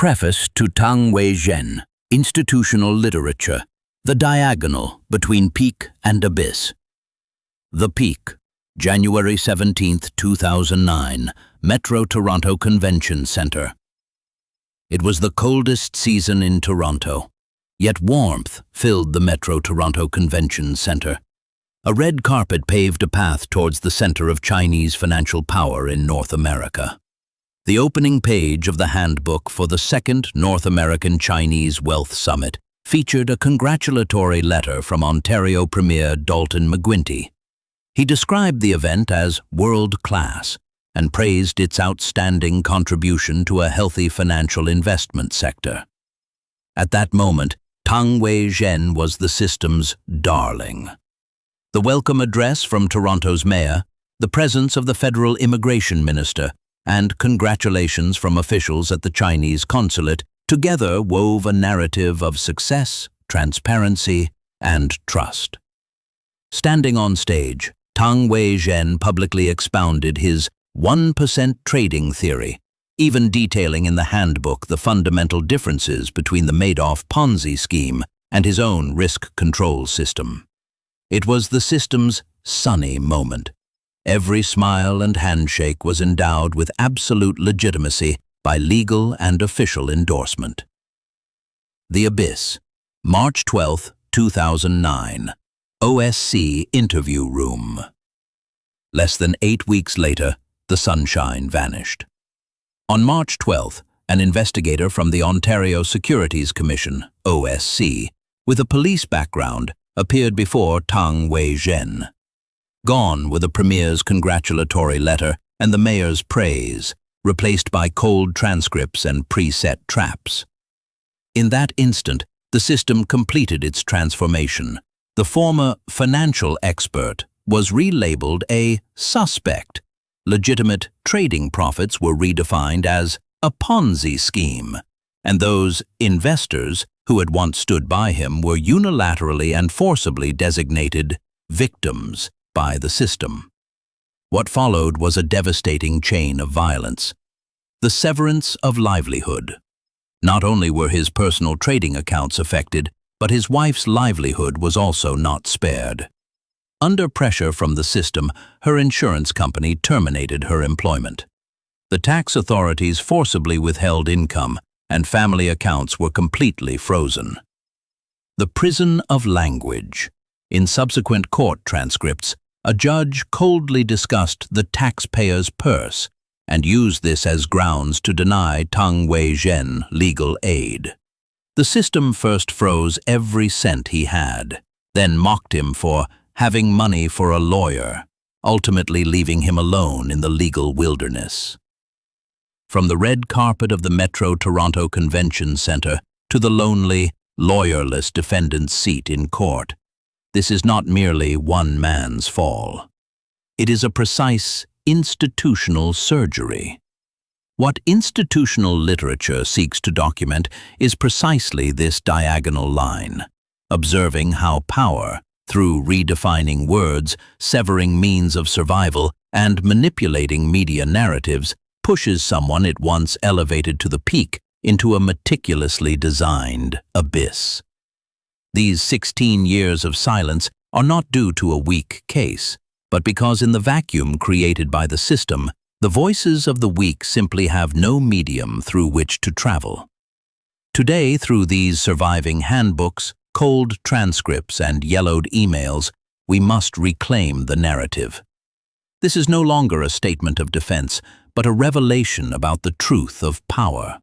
Preface to Tang Weizhen, Institutional Literature, The Diagonal Between Peak and Abyss. The Peak, January 17, 2009, Metro Toronto Convention Centre. It was the coldest season in Toronto, yet warmth filled the Metro Toronto Convention Centre. A red carpet paved a path towards the center of Chinese financial power in North America. The opening page of the handbook for the second North American Chinese Wealth Summit featured a congratulatory letter from Ontario Premier Dalton McGuinty. He described the event as world-class and praised its outstanding contribution to a healthy financial investment sector. At that moment, Tang Weizhen was the system's darling. The welcome address from Toronto's mayor, the presence of the federal immigration minister, and congratulations from officials at the Chinese Consulate together wove a narrative of success, transparency, and trust. Standing on stage, Tang Weizhen publicly expounded his 1% trading theory, even detailing in the handbook the fundamental differences between the Madoff Ponzi scheme and his own risk control system. It was the system's sunny moment. Every smile and handshake was endowed with absolute legitimacy by legal and official endorsement. The Abyss, March 12, 2009, OSC Interview Room. Less than 8 weeks later, the sunshine vanished. On March 12, an investigator from the Ontario Securities Commission, OSC, with a police background, appeared before Tang Weizhen. Gone were the Premier's congratulatory letter and the Mayor's praise, replaced by cold transcripts and preset traps. In that instant, the system completed its transformation. The former financial expert was relabeled a suspect. Legitimate trading profits were redefined as a Ponzi scheme, and those investors who had once stood by him were unilaterally and forcibly designated victims by the system. What followed was a devastating chain of violence. The severance of livelihood. Not only were his personal trading accounts affected, but his wife's livelihood was also not spared. Under pressure from the system, her insurance company terminated her employment. The tax authorities forcibly withheld income, and family accounts were completely frozen. The prison of language. In subsequent court transcripts, a judge coldly discussed the taxpayer's purse and used this as grounds to deny Tang Weizhen legal aid. The system first froze every cent he had, then mocked him for having money for a lawyer, ultimately leaving him alone in the legal wilderness. From the red carpet of the Metro Toronto Convention Centre to the lonely, lawyerless defendant's seat in court, this is not merely one man's fall. It is a precise institutional surgery. What institutional literature seeks to document is precisely this diagonal line, observing how power, through redefining words, severing means of survival, and manipulating media narratives, pushes someone it once elevated to the peak into a meticulously designed abyss. These 16 years of silence are not due to a weak case, but because in the vacuum created by the system, the voices of the weak simply have no medium through which to travel. Today, through these surviving handbooks, cold transcripts, and yellowed emails, we must reclaim the narrative. This is no longer a statement of defense, but a revelation about the truth of power.